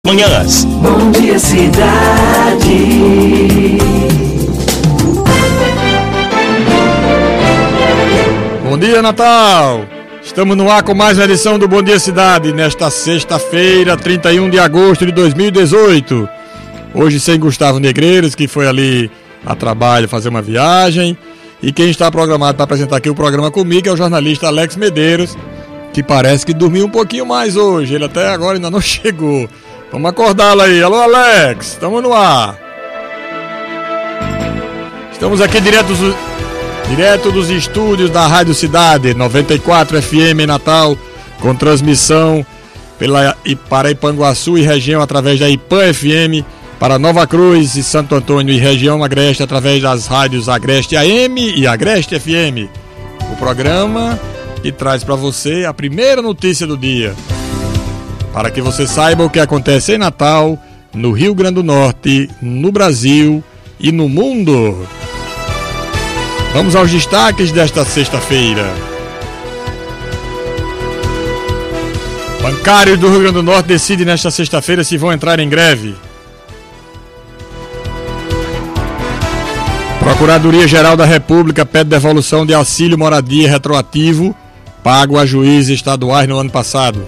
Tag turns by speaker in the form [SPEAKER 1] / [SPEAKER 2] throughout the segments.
[SPEAKER 1] Manhãs.
[SPEAKER 2] Bom dia, cidade.
[SPEAKER 3] Bom dia, Natal! Estamos no ar com mais uma edição do Bom Dia Cidade, nesta sexta-feira, 31 de agosto de 2018. Hoje sem Gustavo Negreiros, que foi ali a trabalho fazer uma viagem. E quem está programado para apresentar aqui o programa comigo é o jornalista Alex Medeiros, que parece que dormiu um pouquinho mais hoje. Ele até agora ainda não chegou. Vamos acordá-lo aí. Alô, Alex, estamos no ar. Estamos aqui direto dos estúdios da Rádio Cidade 94 FM em Natal, com transmissão para Ipanguaçu e região através da IPAN FM, para Nova Cruz e Santo Antônio e região Agreste através das rádios Agreste AM e Agreste FM. O programa que traz para você a primeira notícia do dia, para que você saiba o que acontece em Natal, no Rio Grande do Norte, no Brasil e no mundo. Vamos aos destaques desta sexta-feira. Bancários do Rio Grande do Norte decidem nesta sexta-feira se vão entrar em greve. Procuradoria-Geral da República pede devolução de auxílio moradia retroativo pago a juízes estaduais no ano passado.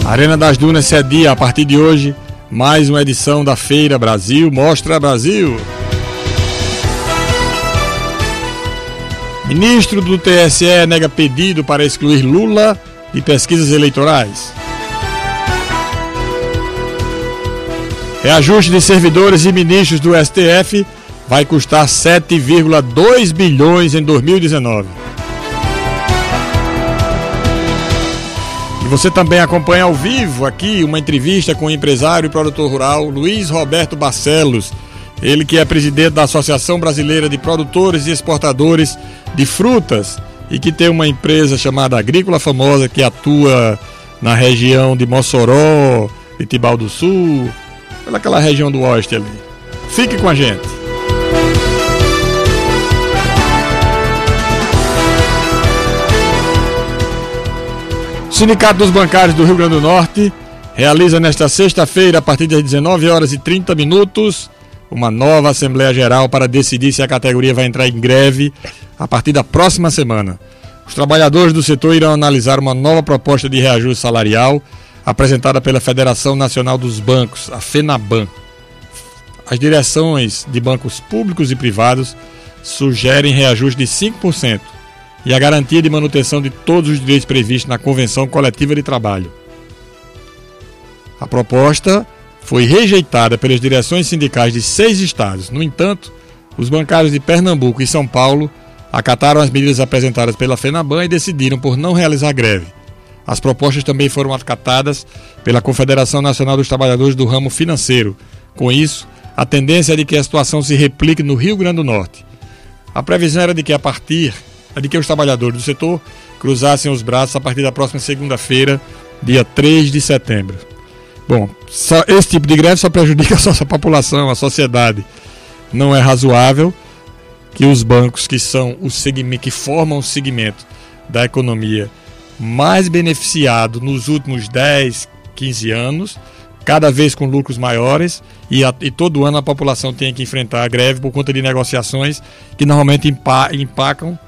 [SPEAKER 3] Arena das Dunas cedia a partir de hoje mais uma edição da Feira Brasil Mostra Brasil. Ministro do TSE nega pedido para excluir Lula de pesquisas eleitorais. Reajuste de servidores e ministros do STF vai custar 7,2 bilhões em 2019. E você também acompanha ao vivo aqui uma entrevista com o empresário e produtor rural Luiz Roberto Barcelos, ele que é presidente da Associação Brasileira de Produtores e Exportadores de Frutas e que tem uma empresa chamada Agrícola Famosa que atua na região de Mossoró, de Tibau do Sul, pelaquela região do oeste ali. Fique com a gente. O Sindicato dos Bancários do Rio Grande do Norte realiza nesta sexta-feira, a partir das 19h30, uma nova Assembleia Geral para decidir se a categoria vai entrar em greve a partir da próxima semana. Os trabalhadores do setor irão analisar uma nova proposta de reajuste salarial apresentada pela Federação Nacional dos Bancos, a FENABAN. As direções de bancos públicos e privados sugerem reajuste de 5% e a garantia de manutenção de todos os direitos previstos na Convenção Coletiva de Trabalho. A proposta foi rejeitada pelas direções sindicais de 6 estados. No entanto, os bancários de Pernambuco e São Paulo acataram as medidas apresentadas pela FENABAN e decidiram por não realizar greve. As propostas também foram acatadas pela Confederação Nacional dos Trabalhadores do Ramo Financeiro. Com isso, a tendência é de que a situação se replique no Rio Grande do Norte. A previsão era de que os trabalhadores do setor cruzassem os braços a partir da próxima segunda-feira, dia 3 de setembro. Bom, esse tipo de greve só prejudica a nossa população, a sociedade. Não é razoável que os bancos que formam o segmento da economia mais beneficiado nos últimos 10, 15 anos, cada vez com lucros maiores, e todo ano a população tem que enfrentar a greve por conta de negociações que normalmente emperram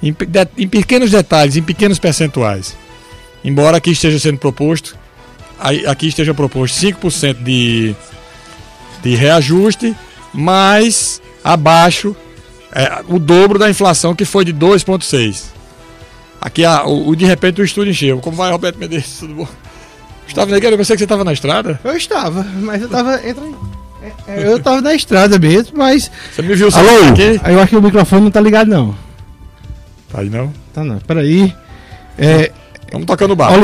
[SPEAKER 3] em pequenos detalhes, em pequenos percentuais. Embora aqui esteja proposto 5% de reajuste, mas abaixo o dobro da inflação, que foi de 2,6%. Aqui de repente o estúdio encheu. Como vai, Roberto Medeiros? Tudo bom? Gustavo Negreiros, eu pensei que você estava na estrada.
[SPEAKER 4] Eu estava, mas eu estava eu estava na estrada mesmo, mas...
[SPEAKER 3] Você me viu
[SPEAKER 4] alô?
[SPEAKER 3] Aqui?
[SPEAKER 4] Eu acho que o microfone não tá ligado, não.
[SPEAKER 3] Tá aí, não?
[SPEAKER 4] Tá não, peraí.
[SPEAKER 3] Vamos tocando o barco.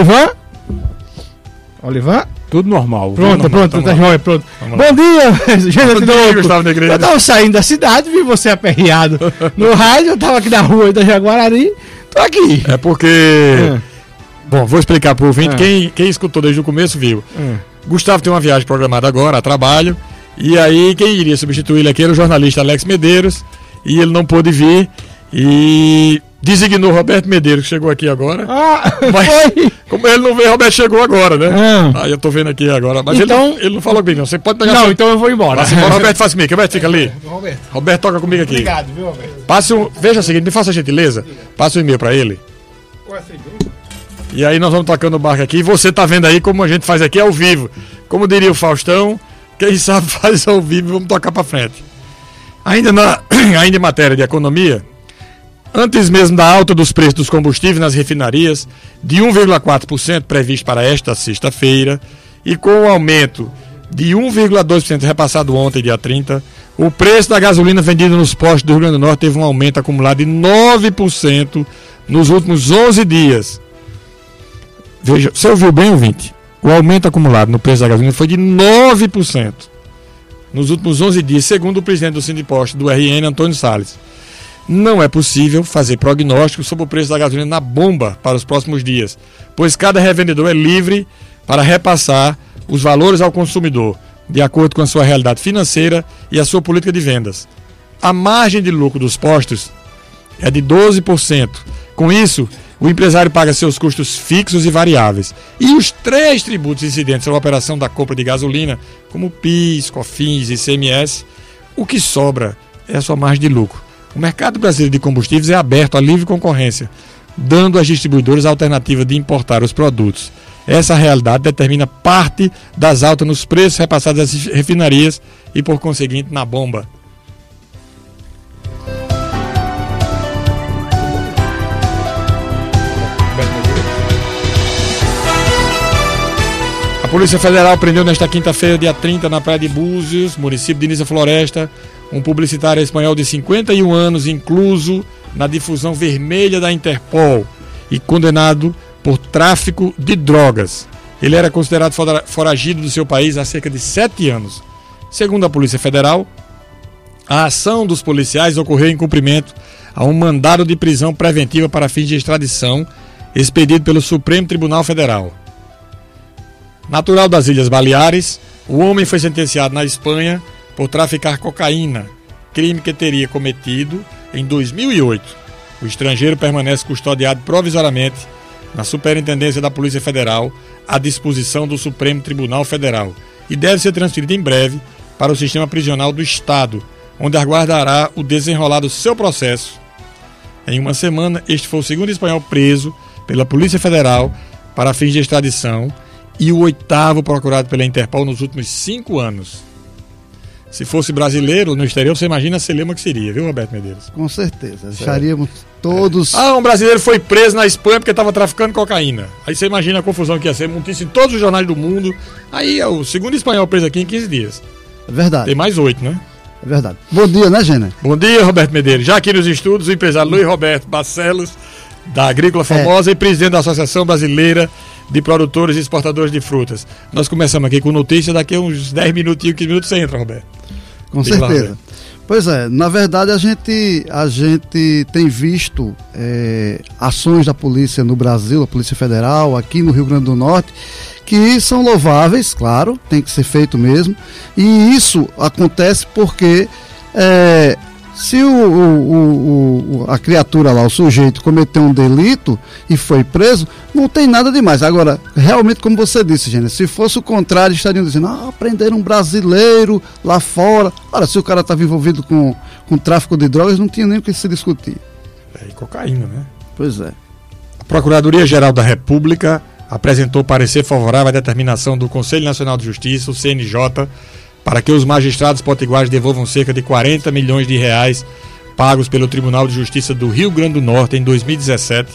[SPEAKER 4] Olivan?
[SPEAKER 3] Tudo normal.
[SPEAKER 4] Pronto, tá jóia, pronto. Bom dia, gente.
[SPEAKER 3] Gustavo Negreiros.
[SPEAKER 4] Eu estava saindo da cidade, vi você aperreado no rádio, eu estava aqui na rua da Jaguarari, tô aqui.
[SPEAKER 3] É porque... Bom, vou explicar para o ouvinte. Quem escutou desde o começo viu. Gustavo tem uma viagem programada agora, a trabalho. E aí quem iria substituir ele aqui era o jornalista Alex Medeiros. E ele não pôde vir. E designou Roberto Medeiros, que chegou aqui agora. Mas,
[SPEAKER 4] foi!
[SPEAKER 3] como ele não veio, Roberto chegou agora, né?
[SPEAKER 4] Ah.
[SPEAKER 3] Aí eu tô vendo aqui agora. Mas
[SPEAKER 4] Então-
[SPEAKER 3] ele não falou comigo, não. Você pode pegar.
[SPEAKER 4] Não, então eu vou embora.
[SPEAKER 3] Passa embora, Roberto, faz comigo. Roberto, fica ali.
[SPEAKER 4] Roberto.
[SPEAKER 3] Roberto, toca comigo aqui.
[SPEAKER 4] Obrigado, viu, Roberto?
[SPEAKER 3] Passe veja o seguinte, me faça a gentileza. Passa o e-mail pra ele. E aí nós vamos tocando o barco aqui. E você tá vendo aí como a gente faz aqui ao vivo. Como diria o Faustão, quem sabe faz ao vivo e vamos tocar pra frente. Ainda em matéria de economia, antes mesmo da alta dos preços dos combustíveis nas refinarias, de 1,4% previsto para esta sexta-feira, e com o aumento de 1,2% repassado ontem, dia 30, o preço da gasolina vendida nos postos do Rio Grande do Norte teve um aumento acumulado de 9% nos últimos 11 dias. Veja, você ouviu bem, ouvinte? O aumento acumulado no preço da gasolina foi de 9% nos últimos 11 dias, segundo o presidente do Sindiposto do RN, Antônio Salles. Não é possível fazer prognóstico sobre o preço da gasolina na bomba para os próximos dias, pois cada revendedor é livre para repassar os valores ao consumidor, de acordo com a sua realidade financeira e a sua política de vendas. A margem de lucro dos postos é de 12%. Com isso, o empresário paga seus custos fixos e variáveis. E os 3 tributos incidentes sobre a operação da compra de gasolina, como PIS, COFINS e ICMS, o que sobra é a sua margem de lucro. O mercado brasileiro de combustíveis é aberto à livre concorrência, dando às distribuidoras a alternativa de importar os produtos. Essa realidade determina parte das altas nos preços repassados às refinarias e, por conseguinte, na bomba. A Polícia Federal prendeu nesta quinta-feira, dia 30, na praia de Búzios, município de Nícia Floresta, um publicitário espanhol de 51 anos, incluso na difusão vermelha da Interpol e condenado por tráfico de drogas. Ele era considerado foragido do seu país há cerca de 7 anos. Segundo a Polícia Federal, a ação dos policiais ocorreu em cumprimento a um mandado de prisão preventiva para fins de extradição expedido pelo Supremo Tribunal Federal. Natural das Ilhas Baleares, o homem foi sentenciado na Espanha por traficar cocaína, crime que teria cometido em 2008. O estrangeiro permanece custodiado provisoriamente na Superintendência da Polícia Federal, à disposição do Supremo Tribunal Federal, e deve ser transferido em breve para o sistema prisional do Estado, onde aguardará o desenrolar do seu processo. Em uma semana, este foi o segundo espanhol preso pela Polícia Federal para fins de extradição e o 8º procurado pela Interpol nos últimos 5 anos. Se fosse brasileiro no exterior, você imagina a celeuma que seria, viu, Roberto Medeiros?
[SPEAKER 1] Com certeza. Acharíamos todos.
[SPEAKER 3] Um brasileiro foi preso na Espanha porque estava traficando cocaína. Aí você imagina a confusão que ia ser, notícia em todos os jornais do mundo. Aí é o segundo espanhol preso aqui em 15 dias.
[SPEAKER 1] É verdade.
[SPEAKER 3] Tem mais 8, né?
[SPEAKER 1] É verdade. Bom dia, né, Gêner?
[SPEAKER 3] Bom dia, Roberto Medeiros. Já aqui nos estudos, o empresário Luiz Roberto Barcelos, da Agrícola Famosa e presidente da Associação Brasileira de Produtores e Exportadores de Frutas. Nós começamos aqui com notícia, daqui a uns 10 minutinhos, 15 minutos você entra, Roberto.
[SPEAKER 1] Com certeza. Pois é, na verdade a gente tem visto ações da polícia no Brasil, a Polícia Federal, aqui no Rio Grande do Norte, que são louváveis, claro, tem que ser feito mesmo, e isso acontece porque se a criatura lá, o sujeito, cometeu um delito e foi preso, não tem nada demais. Agora, realmente, como você disse, Gênesis, se fosse o contrário, estariam dizendo, prenderam um brasileiro lá fora. Ora, se o cara estava envolvido com tráfico de drogas, não tinha nem o que se discutir.
[SPEAKER 3] E cocaína, né?
[SPEAKER 1] Pois é.
[SPEAKER 3] A Procuradoria-Geral da República apresentou parecer favorável à determinação do Conselho Nacional de Justiça, o CNJ, para que os magistrados potiguares devolvam cerca de 40 milhões de reais pagos pelo Tribunal de Justiça do Rio Grande do Norte em 2017,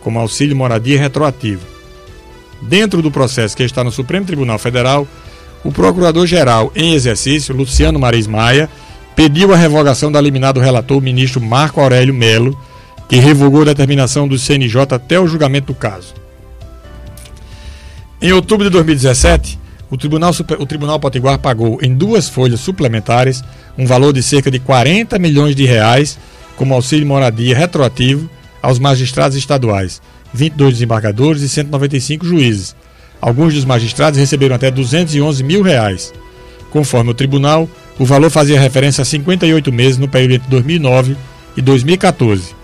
[SPEAKER 3] como auxílio moradia retroativo. Dentro do processo que está no Supremo Tribunal Federal, o Procurador-Geral em exercício, Luciano Maris Maia, pediu a revogação da liminar do relator, o ministro Marco Aurélio Melo, que revogou a determinação do CNJ até o julgamento do caso. Em outubro de 2017, o Tribunal Potiguar pagou em 2 folhas suplementares um valor de cerca de 40 milhões de reais como auxílio moradia retroativo aos magistrados estaduais, 22 desembargadores e 195 juízes. Alguns dos magistrados receberam até 211 mil reais. Conforme o tribunal, o valor fazia referência a 58 meses no período entre 2009 e 2014.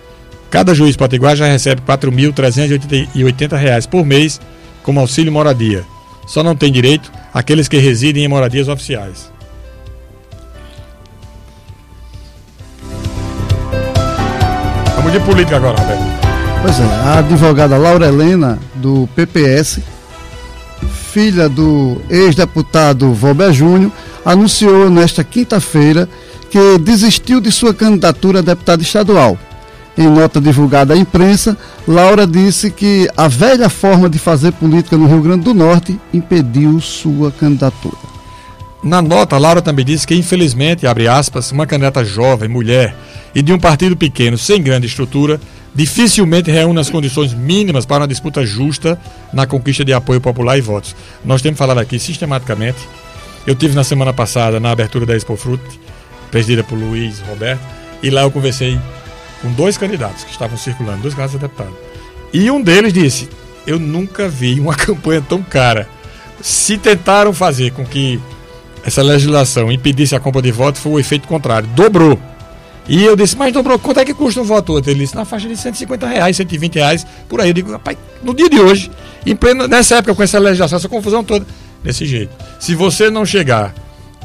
[SPEAKER 3] Cada juiz potiguar já recebe R$ 4.380 por mês como auxílio moradia. Só não tem direito aqueles que residem em moradias oficiais. Vamos de política agora, Roberto.
[SPEAKER 1] Pois é, a advogada Laura Helena, do PPS, filha do ex-deputado Valber Júnior, anunciou nesta quinta-feira que desistiu de sua candidatura a deputada estadual. Em nota divulgada à imprensa, Laura disse que a velha forma de fazer política no Rio Grande do Norte impediu sua candidatura.
[SPEAKER 3] Na nota, Laura também disse que, infelizmente, abre aspas, uma candidata jovem, mulher e de um partido pequeno, sem grande estrutura, dificilmente reúne as condições mínimas para uma disputa justa na conquista de apoio popular e votos. Nós temos falado aqui sistematicamente. Eu tive na semana passada na abertura da Expo Fruit, presidida por Luiz Roberto, e lá eu conversei com 2 candidatos que estavam circulando, 2 candidatos a deputado. E um deles disse: eu nunca vi uma campanha tão cara. Se tentaram fazer com que essa legislação impedisse a compra de votos, foi o efeito contrário, dobrou. E eu disse: mas dobrou, quanto é que custa um voto outro? Ele disse: na faixa de R$150, R$120, por aí. Eu digo: rapaz, no dia de hoje, nessa época, com essa legislação, essa confusão toda, desse jeito, se você não chegar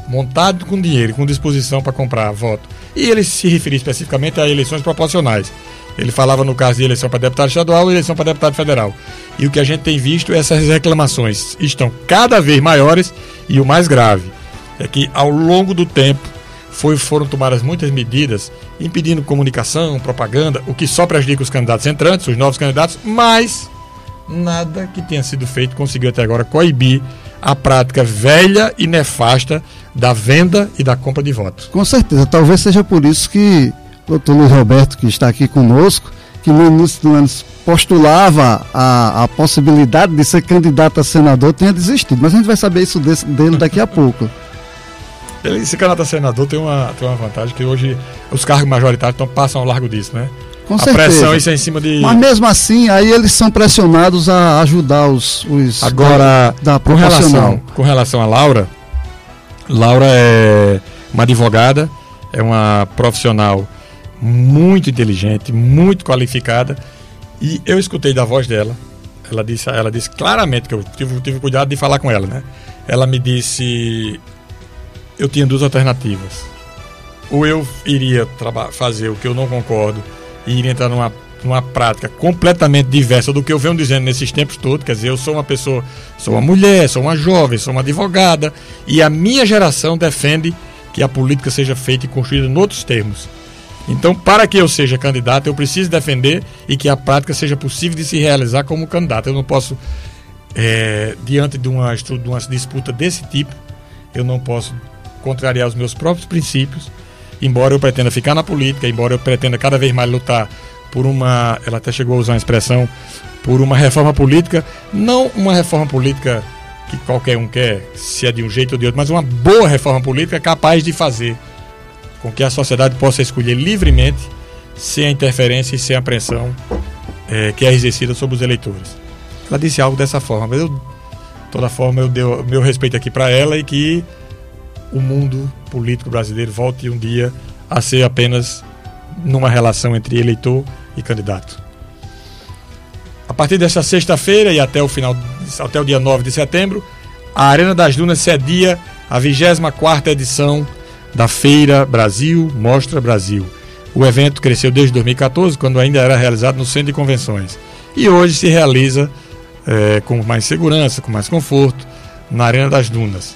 [SPEAKER 3] montado com dinheiro, com disposição para comprar voto, e ele se referia especificamente a eleições proporcionais. Ele falava no caso de eleição para deputado estadual e eleição para deputado federal. E o que a gente tem visto é essas reclamações estão cada vez maiores, e o mais grave é que ao longo do tempo foram tomadas muitas medidas impedindo comunicação, propaganda, o que só prejudica os candidatos entrantes, os novos candidatos, mas nada que tenha sido feito conseguiu até agora coibir a prática velha e nefasta da venda e da compra de votos.
[SPEAKER 1] Com certeza, talvez seja por isso que o doutor Luiz Roberto, que está aqui conosco, que no início do ano postulava a possibilidade de ser candidato a senador, tenha desistido. Mas a gente vai saber isso dele daqui a pouco.
[SPEAKER 3] Esse candidato a senador tem uma vantagem, que hoje os cargos majoritários passam ao largo disso, né?
[SPEAKER 1] Com certeza.
[SPEAKER 3] A pressão, isso é em cima de...
[SPEAKER 1] Mas mesmo assim, aí eles são pressionados a ajudar os
[SPEAKER 3] agora,
[SPEAKER 1] da
[SPEAKER 3] com relação a Laura é uma advogada, é uma profissional muito inteligente, muito qualificada, e eu escutei da voz dela, ela disse claramente, que eu tive cuidado de falar com ela, né? Ela me disse: eu tinha 2 alternativas. Ou eu iria fazer o que eu não concordo e iria entrar numa prática completamente diversa do que eu venho dizendo nesses tempos todos. Quer dizer, eu sou uma pessoa, sou uma mulher, sou uma jovem, sou uma advogada, e a minha geração defende que a política seja feita e construída em outros termos. Então, para que eu seja candidato, eu preciso defender e que a prática seja possível de se realizar como candidato. Eu não posso, diante de uma disputa desse tipo, eu não posso contrariar os meus próprios princípios, embora eu pretenda ficar na política, embora eu pretenda cada vez mais lutar por ela até chegou a usar uma expressão, por uma reforma política, não uma reforma política que qualquer um quer, se é de um jeito ou de outro, mas uma boa reforma política capaz de fazer com que a sociedade possa escolher livremente, sem a interferência e sem a pressão que é exercida sobre os eleitores. Ela disse algo dessa forma, mas de toda forma eu dei o meu respeito aqui para ela, e que o mundo político brasileiro volte um dia a ser apenas numa relação entre eleitor e candidato. A partir desta sexta-feira e até o dia 9 de setembro, a Arena das Dunas cedia a 24ª edição da Feira Brasil, Mostra Brasil. O evento cresceu desde 2014, quando ainda era realizado no Centro de Convenções. E hoje se realiza com mais segurança, com mais conforto, na Arena das Dunas.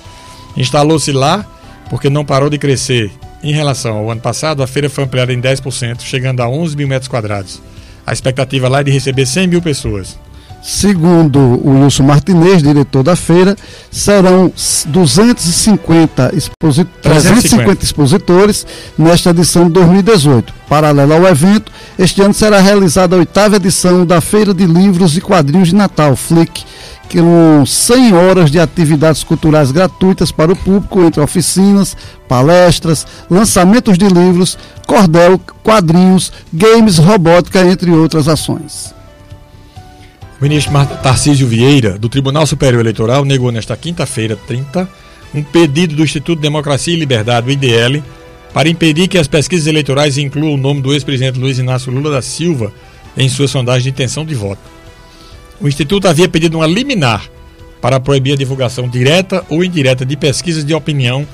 [SPEAKER 3] Instalou-se lá porque não parou de crescer. Em relação ao ano passado, a feira foi ampliada em 10%, chegando a 11 mil metros quadrados. A expectativa lá é de receber 100 mil pessoas.
[SPEAKER 1] Segundo o Wilson Martinez, diretor da feira, serão 350 expositores nesta edição de 2018. Paralelo ao evento, este ano será realizada a 8ª edição da Feira de Livros e Quadrinhos de Natal, FLIC, com 100 horas de atividades culturais gratuitas para o público, entre oficinas, palestras, lançamentos de livros, cordel, quadrinhos, games, robótica, entre outras ações.
[SPEAKER 3] O ministro Tarcísio Vieira, do Tribunal Superior Eleitoral, negou nesta quinta-feira, 30, um pedido do Instituto Democracia e Liberdade, o IDL, para impedir que as pesquisas eleitorais incluam o nome do ex-presidente Luiz Inácio Lula da Silva em sua sondagem de intenção de voto. O Instituto havia pedido uma liminar para proibir a divulgação direta ou indireta de pesquisas de opinião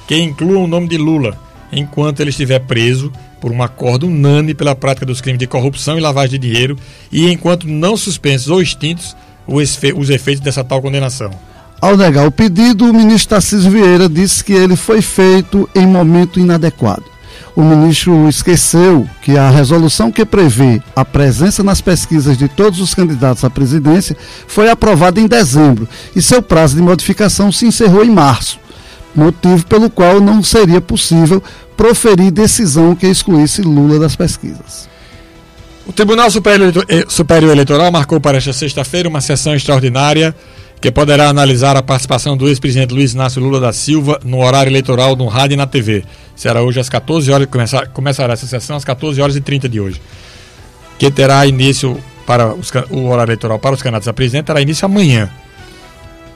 [SPEAKER 3] que incluam o nome de Lula, enquanto ele estiver preso por um acordo unânime pela prática dos crimes de corrupção e lavagem de dinheiro e enquanto não suspensos ou extintos os efeitos dessa tal condenação.
[SPEAKER 1] Ao negar o pedido, o ministro Tarcísio Vieira disse que ele foi feito em momento inadequado. O ministro esqueceu que a resolução que prevê a presença nas pesquisas de todos os candidatos à presidência foi aprovada em dezembro e seu prazo de modificação se encerrou em março, motivo pelo qual não seria possível proferir decisão que excluísse Lula das pesquisas.
[SPEAKER 3] O Tribunal Superior Eleitoral marcou para esta sexta-feira uma sessão extraordinária que poderá analisar a participação do ex-presidente Luiz Inácio Lula da Silva no horário eleitoral no rádio e na TV. Será hoje às 14 horas, começará essa sessão às 14 horas e 30 de hoje. Que terá início para o horário eleitoral para os candidatos a presidente, terá início amanhã.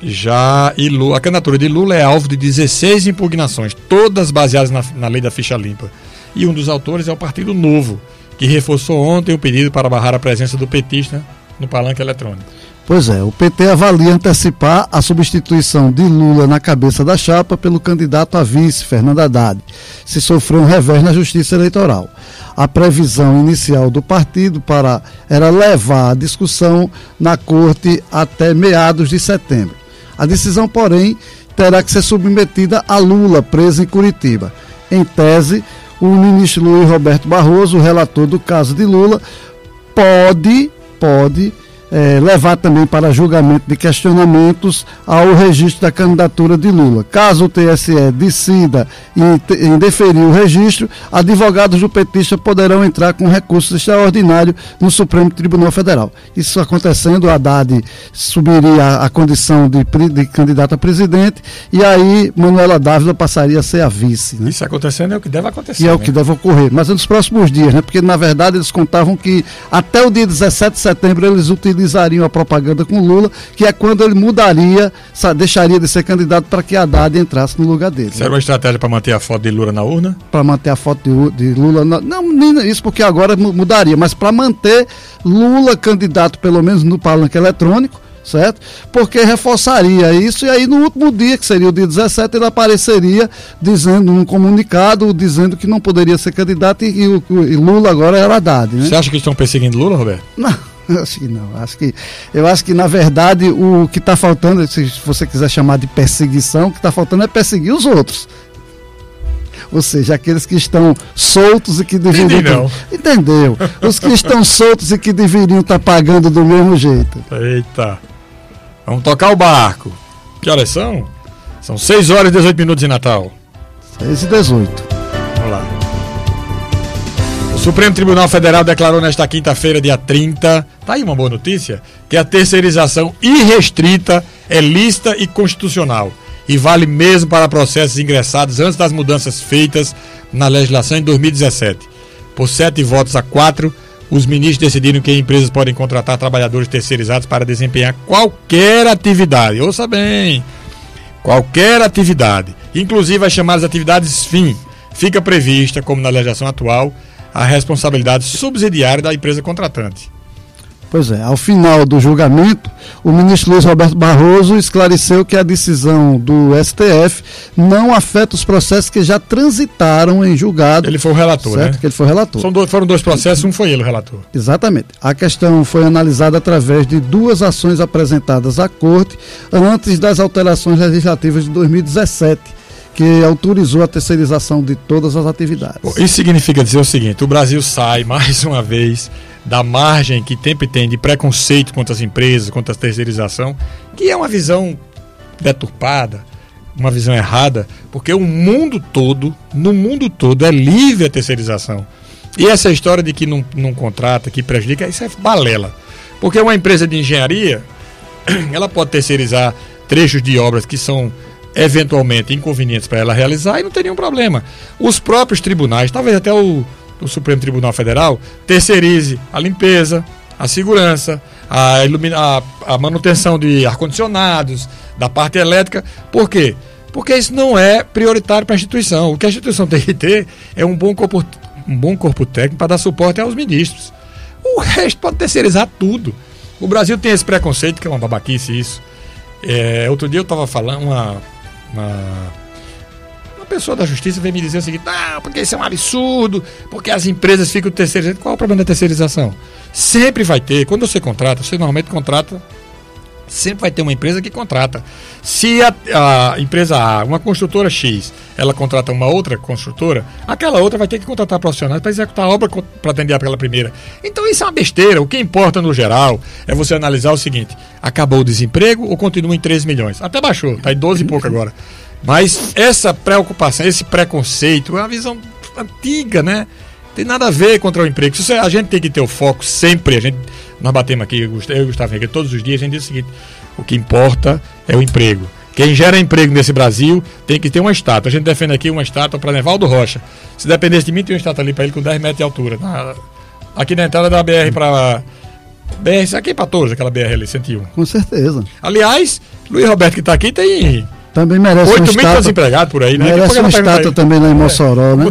[SPEAKER 3] Já a candidatura de Lula é alvo de 16 impugnações, todas baseadas na lei da ficha limpa. E um dos autores é o Partido Novo, que reforçou ontem o pedido para barrar a presença do petista no palanque eletrônico.
[SPEAKER 1] Pois é, o PT avalia antecipar a substituição de Lula na cabeça da chapa pelo candidato a vice, Fernando Haddad, se sofreu um revés na Justiça Eleitoral. A previsão inicial do partido era levar a discussão na corte até meados de setembro. A decisão, porém, terá que ser submetida a Lula, preso em Curitiba. Em tese, o ministro Luiz Roberto Barroso, o relator do caso de Lula, pode levar também para julgamento de questionamentos ao registro da candidatura de Lula. Caso o TSE decida em deferir o registro, advogados do petista poderão entrar com recurso extraordinário no Supremo Tribunal Federal. Isso acontecendo, Haddad subiria a condição de candidato a presidente e aí Manuela Dávila passaria a ser a vice. Né?
[SPEAKER 3] Isso acontecendo é o que deve acontecer.
[SPEAKER 1] E é o que deve ocorrer, mas é nos próximos dias, né? Porque na verdade eles contavam que até o dia 17 de setembro eles utilizariam a propaganda com Lula, que é quando ele deixaria de ser candidato para que Haddad entrasse no lugar dele.
[SPEAKER 3] Isso era uma estratégia para manter a foto de Lula na urna?
[SPEAKER 1] Para manter a foto de Lula não, nem isso porque agora mudaria, mas para manter Lula candidato pelo menos no palanque eletrônico, certo? Porque reforçaria isso e aí no último dia, que seria o dia 17, ele apareceria dizendo um comunicado, dizendo que não poderia ser candidato e Lula agora era Haddad, né?
[SPEAKER 3] Você acha que estão perseguindo Lula, Roberto?
[SPEAKER 1] Não. Eu acho que não. Eu acho que, na verdade, o que está faltando, se você quiser chamar de perseguição, o que está faltando é perseguir os outros. Ou seja, aqueles que estão soltos e que deveriam. Entendeu? Os que estão soltos e que deveriam estar pagando do mesmo jeito.
[SPEAKER 3] Eita. Vamos tocar o barco. Que horas são? São 6 horas e 18 minutos em Natal.
[SPEAKER 1] 6h18.
[SPEAKER 3] Vamos lá. O Supremo Tribunal Federal declarou nesta quinta-feira, dia 30, tá aí uma boa notícia, que a terceirização irrestrita é lícita e constitucional e vale mesmo para processos ingressados antes das mudanças feitas na legislação em 2017. Por 7 votos a 4, os ministros decidiram que empresas podem contratar trabalhadores terceirizados para desempenhar qualquer atividade. Ouça bem, qualquer atividade, inclusive as chamadas atividades fim. Fica prevista, como na legislação atual, a responsabilidade subsidiária da empresa contratante.
[SPEAKER 1] Pois é, ao final do julgamento, o ministro Luiz Roberto Barroso esclareceu que a decisão do STF não afeta os processos que já transitaram em julgado.
[SPEAKER 3] Ele foi o relator,
[SPEAKER 1] certo?
[SPEAKER 3] né?
[SPEAKER 1] Que ele foi o relator.
[SPEAKER 3] Foram 2 processos, um foi ele o relator.
[SPEAKER 1] Exatamente. A questão foi analisada através de 2 ações apresentadas à Corte antes das alterações legislativas de 2017. Que autorizou a terceirização de todas as atividades.
[SPEAKER 3] Isso significa dizer o seguinte: o Brasil sai, mais uma vez, da margem que sempre tem de preconceito contra as empresas, contra a terceirização, que é uma visão deturpada, uma visão errada, porque no mundo todo é livre a terceirização. E essa história de que não contrata, que prejudica, isso é balela. Porque uma empresa de engenharia, ela pode terceirizar trechos de obras que são eventualmente inconvenientes para ela realizar e não tem nenhum problema. Os próprios tribunais, talvez até o Supremo Tribunal Federal, terceirize a limpeza, a segurança, a manutenção de ar-condicionados, da parte elétrica. Por quê? Porque isso não é prioritário para a instituição. O que a instituição tem que ter é um bom corpo técnico para dar suporte aos ministros. O resto pode terceirizar tudo. O Brasil tem esse preconceito, que é uma babaquice isso. Outro dia eu estava falando, uma pessoa da justiça veio me dizer o seguinte: não, porque isso é um absurdo, porque as empresas ficam terceirizando. Qual é o problema da terceirização? Sempre vai ter. Quando você contrata, você normalmente contrata, sempre vai ter uma empresa que contrata. Se a empresa A, uma construtora X, ela contrata uma outra construtora, aquela outra vai ter que contratar profissionais para executar a obra para atender aquela primeira. Então isso é uma besteira. O que importa no geral é você analisar o seguinte: acabou o desemprego ou continua em 13 milhões? Até baixou, está em 12 e pouco agora. Mas essa preocupação, esse preconceito é uma visão antiga, né? Tem nada a ver contra o emprego. A gente tem que ter o foco sempre. Nós batemos aqui, eu e o Gustavo aqui, todos os dias a gente diz o seguinte: o que importa é o emprego. Quem gera emprego nesse Brasil tem que ter uma estátua. A gente defende aqui uma estátua para Nevaldo Rocha. Se dependesse de mim, tem uma estátua ali para ele com 10 metros de altura. Aqui na entrada da BR para... BR, aqui para todos, aquela BR ali, 101.
[SPEAKER 1] Com certeza.
[SPEAKER 3] Aliás, Luiz Roberto que está aqui tem...
[SPEAKER 1] Também merece
[SPEAKER 3] 8 mil desempregados por aí, né?
[SPEAKER 1] Merece uma estátua também lá em Mossoró, né?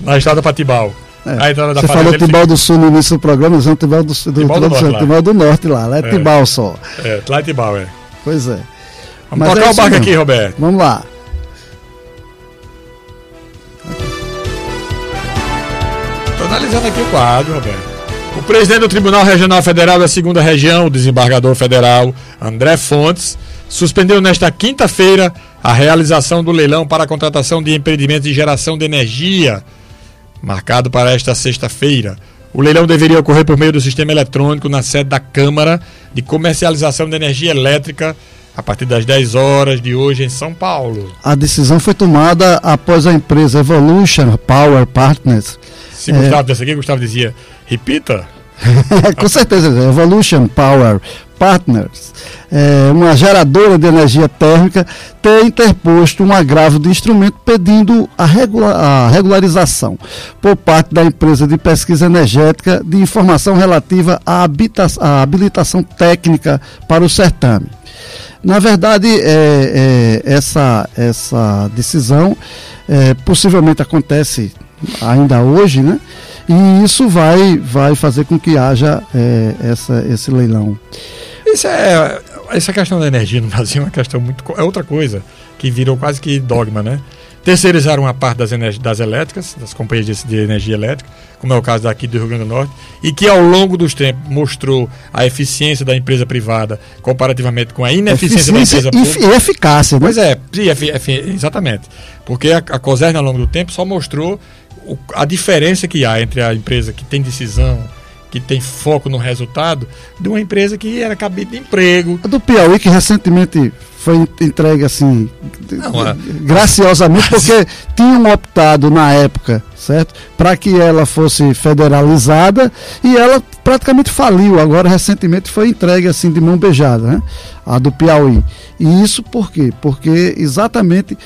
[SPEAKER 3] Na estrada para Tibau.
[SPEAKER 1] Você falou Tibau do Sul no início do programa, mas é Tibau do Norte lá é Tibau só.
[SPEAKER 3] Lá é Tibau,
[SPEAKER 1] Pois é.
[SPEAKER 3] Vamos tocar o barco aqui, Roberto.
[SPEAKER 1] Vamos lá.
[SPEAKER 3] Estou analisando aqui o quadro, Roberto. O presidente do Tribunal Regional Federal da 2ª Região, o desembargador federal André Fontes, suspendeu nesta quinta-feira a realização do leilão para a contratação de empreendimentos de geração de energia, marcado para esta sexta-feira. O leilão deveria ocorrer por meio do sistema eletrônico na sede da Câmara de Comercialização de Energia Elétrica a partir das 10 horas de hoje em São Paulo.
[SPEAKER 1] A decisão foi tomada após a empresa Evolution Power Partners.
[SPEAKER 3] Se Gustavo desse aqui, Gustavo dizia, repita.
[SPEAKER 1] Com certeza, Evolution Power Partners, uma geradora de energia térmica, ter interposto um agravo de instrumento pedindo a regularização por parte da empresa de pesquisa energética de informação relativa à habilitação técnica para o certame. Na verdade, essa decisão possivelmente acontece ainda hoje, né? E isso vai fazer com que haja esse leilão.
[SPEAKER 3] Essa questão da energia no Brasil é uma questão é outra coisa que virou quase que dogma, né? Terceirizaram uma parte das elétricas, das companhias de energia elétrica, como é o caso daqui do Rio Grande do Norte, e que ao longo dos tempos mostrou a eficiência da empresa privada comparativamente com a ineficiência da empresa pública.
[SPEAKER 1] E eficácia, né?
[SPEAKER 3] Pois exatamente. Porque a COSERN ao longo do tempo só mostrou a diferença que há entre a empresa que tem decisão, que tem foco no resultado, de uma empresa que era cabide de emprego.
[SPEAKER 1] A do Piauí, que recentemente foi entregue assim, graciosamente, porque tinham optado na época, certo, para que ela fosse federalizada, e ela praticamente faliu. Agora recentemente foi entregue assim de mão beijada, né? A do Piauí. E isso por quê? Porque exatamente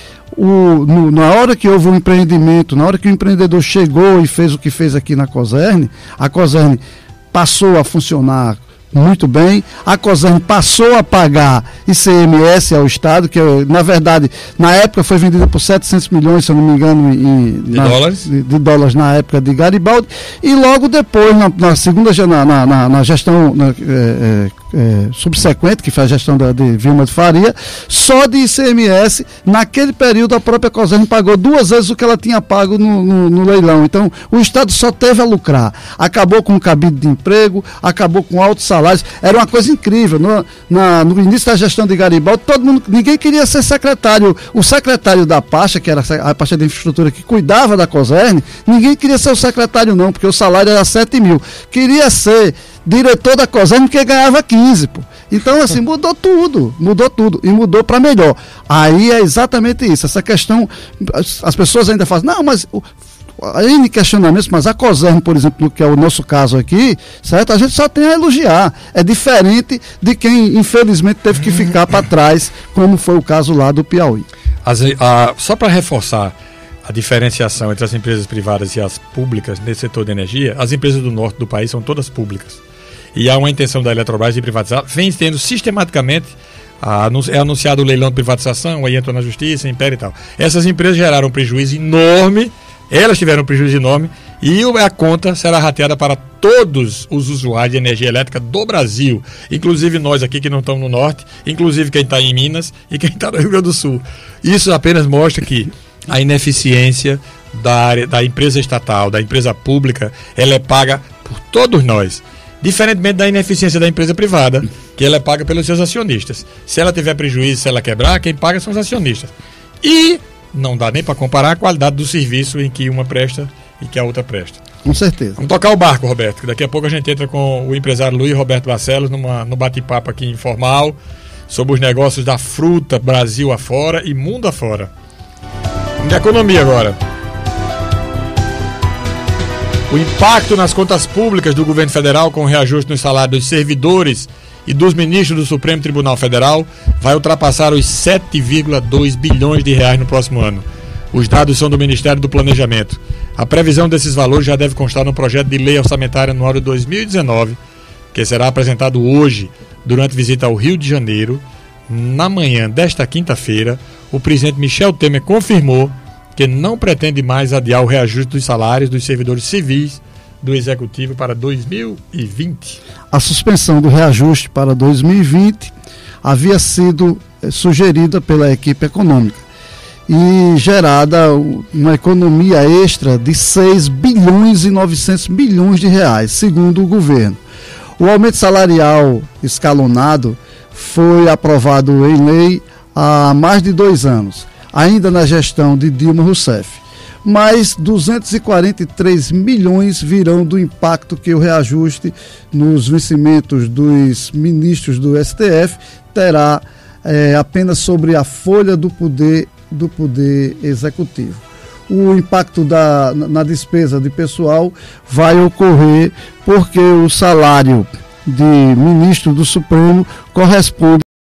[SPEAKER 1] na hora que houve um empreendimento, na hora que o empreendedor chegou e fez o que fez aqui na COSERN, a COSERN passou a funcionar muito bem, a COSERN passou a pagar ICMS ao Estado, que na verdade na época foi vendida por 700 milhões, se eu não me engano, de dólares na época de Garibaldi, e logo depois, na segunda na gestão subsequente, que foi a gestão de Vilma de Faria, só de ICMS, naquele período a própria COSERN pagou 2 vezes o que ela tinha pago no leilão. Então o Estado só teve a lucrar, acabou com o cabide de emprego, acabou com altos salários. Era uma coisa incrível. No início da gestão de Garibaldi, ninguém queria ser secretário. O secretário da pasta, que era a pasta de infraestrutura que cuidava da COSERN, ninguém queria ser o secretário não, porque o salário era 7 mil. Queria ser diretor da COSERN, que ganhava 15, pô. Então, assim, mudou tudo, e mudou para melhor. Aí é exatamente isso, essa questão, as pessoas ainda falam, não, mas N questionamentos, mas a COSERN, por exemplo, que é o nosso caso aqui, certo? A gente só tem a elogiar. É diferente de quem, infelizmente, teve que ficar para trás, como foi o caso lá do Piauí.
[SPEAKER 3] Só para reforçar a diferenciação entre as empresas privadas e as públicas nesse setor de energia, as empresas do norte do país são todas públicas. E há uma intenção da Eletrobras de privatizar, vem tendo sistematicamente É anunciado o leilão de privatização, aí entrou na justiça, império e tal. Essas empresas geraram um prejuízo enorme, elas tiveram um prejuízo enorme, e a conta será rateada para todos os usuários de energia elétrica do Brasil, inclusive nós aqui que não estamos no norte, inclusive quem está em Minas e quem está no Rio Grande do Sul. Isso apenas mostra que a ineficiência da empresa estatal, da empresa pública, ela é paga por todos nós. Diferentemente da ineficiência da empresa privada, que ela é paga pelos seus acionistas. Se ela tiver prejuízo, se ela quebrar, quem paga são os acionistas. E não dá nem para comparar a qualidade do serviço em que uma presta e que a outra presta.
[SPEAKER 1] Com certeza.
[SPEAKER 3] Vamos tocar o barco, Roberto, que daqui a pouco a gente entra com o empresário Luiz Roberto Barcelos no bate-papo aqui informal sobre os negócios da fruta Brasil afora e mundo afora. Vamos de economia agora. O impacto nas contas públicas do governo federal com o reajuste no salário dos servidores e dos ministros do Supremo Tribunal Federal vai ultrapassar os 7,2 bilhões de reais no próximo ano. Os dados são do Ministério do Planejamento. A previsão desses valores já deve constar no projeto de lei orçamentária anual de 2019, que será apresentado hoje durante visita ao Rio de Janeiro. Na manhã desta quinta-feira, o presidente Michel Temer confirmou que não pretende mais adiar o reajuste dos salários dos servidores civis do Executivo para 2020. A
[SPEAKER 1] suspensão do reajuste para 2020 havia sido sugerida pela equipe econômica e gerada uma economia extra de 6 bilhões e 900 milhões de reais, segundo o governo. O aumento salarial escalonado foi aprovado em lei há mais de 2 anos, ainda na gestão de Dilma Rousseff. Mas 243 milhões virão do impacto que o reajuste nos vencimentos dos ministros do STF terá apenas sobre a folha do poder executivo. O impacto na despesa de pessoal vai ocorrer porque o salário de ministro do Supremo corresponde